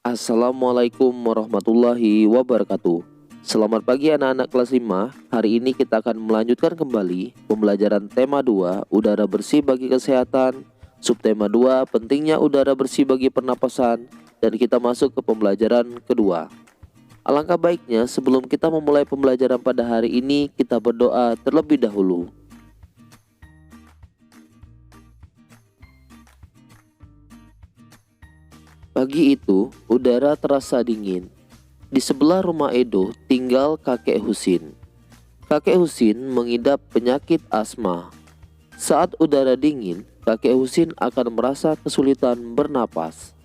Assalamualaikum warahmatullahi wabarakatuh. Selamat pagi anak-anak kelas 5. Hari ini kita akan melanjutkan kembali pembelajaran tema 2, udara bersih bagi kesehatan, subtema 2, pentingnya udara bersih bagi pernapasan, dan kita masuk ke pembelajaran kedua. Alangkah baiknya sebelum kita memulai pembelajaran pada hari ini, kita berdoa terlebih dahulu. Pagi itu, udara terasa dingin. Di sebelah rumah Edo tinggal kakek Husin. Kakek Husin mengidap penyakit asma. Saat udara dingin, kakek Husin akan merasa kesulitan bernapas.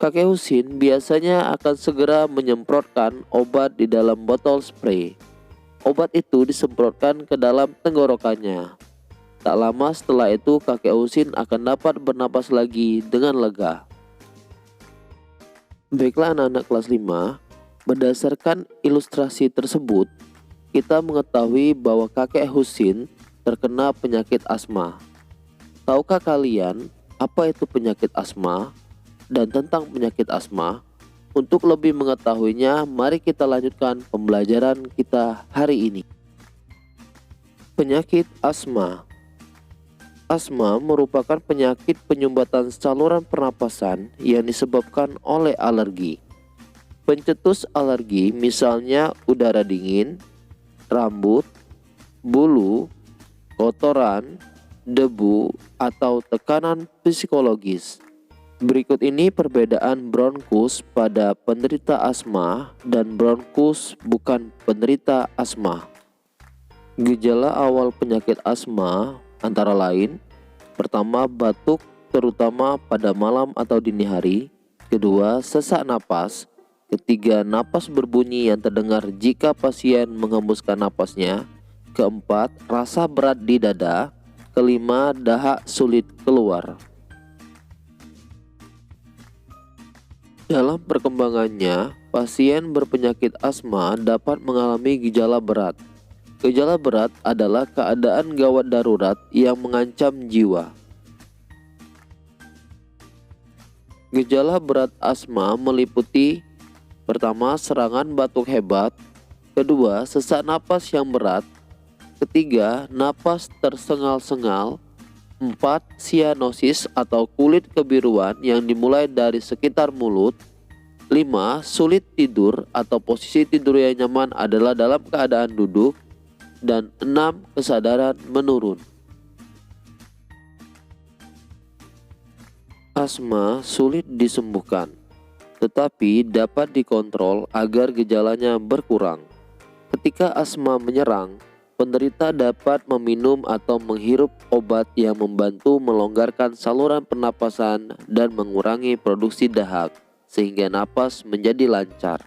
Kakek Husin biasanya akan segera menyemprotkan obat di dalam botol spray. Obat itu disemprotkan ke dalam tenggorokannya. Tak lama setelah itu kakek Husin akan dapat bernapas lagi dengan lega. Baiklah anak-anak kelas 5, berdasarkan ilustrasi tersebut, kita mengetahui bahwa kakek Husin terkena penyakit asma. Tahukah kalian apa itu penyakit asma dan tentang penyakit asma? Untuk lebih mengetahuinya, mari kita lanjutkan pembelajaran kita hari ini. Penyakit asma. Asma merupakan penyakit penyumbatan saluran pernapasan yang disebabkan oleh alergi. Pencetus alergi misalnya udara dingin, rambut, bulu, kotoran, debu, atau tekanan psikologis. Berikut ini perbedaan bronkus pada penderita asma dan bronkus bukan penderita asma. Gejala awal penyakit asma antara lain: pertama, batuk terutama pada malam atau dini hari. Kedua, sesak napas. Ketiga, napas berbunyi yang terdengar jika pasien menghembuskan napasnya. Keempat, rasa berat di dada. Kelima, dahak sulit keluar. Dalam perkembangannya, pasien berpenyakit asma dapat mengalami gejala berat. Gejala berat adalah keadaan gawat darurat yang mengancam jiwa. Gejala berat asma meliputi: pertama, serangan batuk hebat. Kedua, sesak napas yang berat. Ketiga, napas tersengal-sengal. 4. Sianosis atau kulit kebiruan yang dimulai dari sekitar mulut. 5. Sulit tidur atau posisi tidur yang nyaman adalah dalam keadaan duduk. Dan 6. Kesadaran menurun. Asma sulit disembuhkan, tetapi dapat dikontrol agar gejalanya berkurang. Ketika asma menyerang, penderita dapat meminum atau menghirup obat yang membantu melonggarkan saluran pernapasan dan mengurangi produksi dahak, sehingga napas menjadi lancar.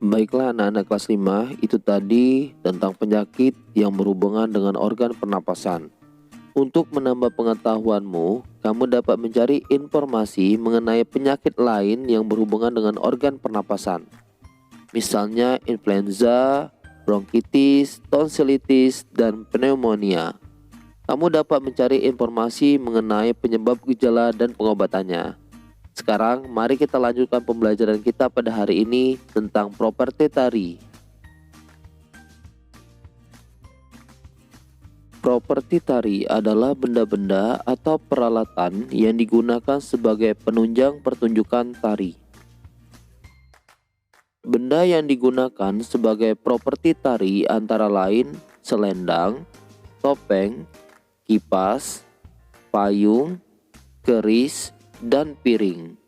Baiklah anak-anak kelas 5, itu tadi tentang penyakit yang berhubungan dengan organ pernapasan. Untuk menambah pengetahuanmu, kamu dapat mencari informasi mengenai penyakit lain yang berhubungan dengan organ pernapasan. Misalnya influenza, bronkitis, tonsilitis, dan pneumonia. Kamu dapat mencari informasi mengenai penyebab gejala dan pengobatannya. Sekarang mari kita lanjutkan pembelajaran kita pada hari ini tentang properti tari. Properti tari adalah benda-benda atau peralatan yang digunakan sebagai penunjang pertunjukan tari. Benda yang digunakan sebagai properti tari antara lain selendang, topeng, kipas, payung, keris, dan piring.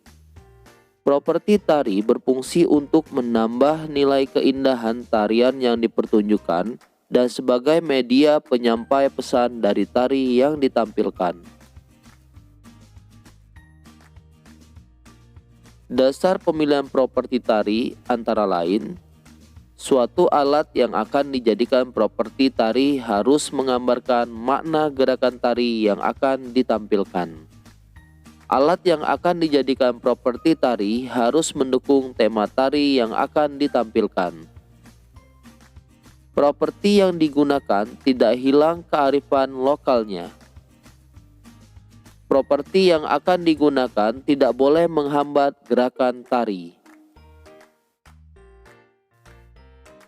Properti tari berfungsi untuk menambah nilai keindahan tarian yang dipertunjukkan dan sebagai media penyampai pesan dari tari yang ditampilkan. Dasar pemilihan properti tari antara lain: suatu alat yang akan dijadikan properti tari harus menggambarkan makna gerakan tari yang akan ditampilkan. Alat yang akan dijadikan properti tari harus mendukung tema tari yang akan ditampilkan. Properti yang digunakan tidak hilang kearifan lokalnya. Properti yang akan digunakan tidak boleh menghambat gerakan tari.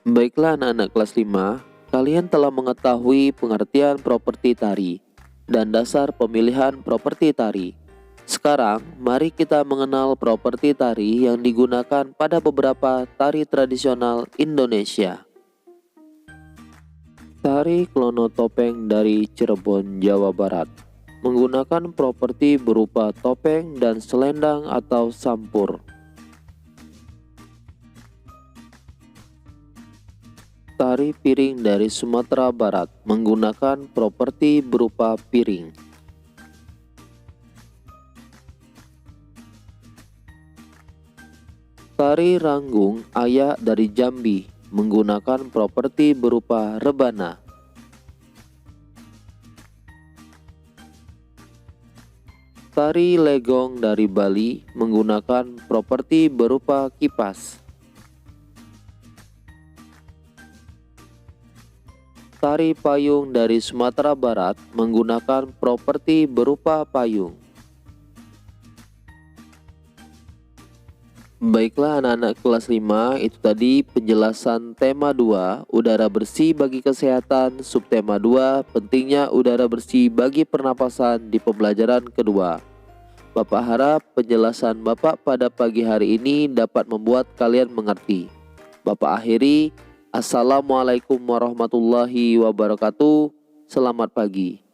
Baiklah anak-anak kelas 5, kalian telah mengetahui pengertian properti tari dan dasar pemilihan properti tari. Sekarang, mari kita mengenal properti tari yang digunakan pada beberapa tari tradisional Indonesia. Tari Klono Topeng dari Cirebon, Jawa Barat menggunakan properti berupa topeng dan selendang atau sampur. Tari Piring dari Sumatera Barat menggunakan properti berupa piring. Tari Ranggung Ayak dari Jambi menggunakan properti berupa rebana. Tari Legong dari Bali menggunakan properti berupa kipas. Tari Payung dari Sumatera Barat menggunakan properti berupa payung. Baiklah anak-anak kelas 5, itu tadi penjelasan tema 2, udara bersih bagi kesehatan, subtema 2, pentingnya udara bersih bagi pernapasan di pembelajaran kedua. Bapak harap penjelasan Bapak pada pagi hari ini dapat membuat kalian mengerti. Bapak akhiri, Assalamualaikum warahmatullahi wabarakatuh. Selamat pagi.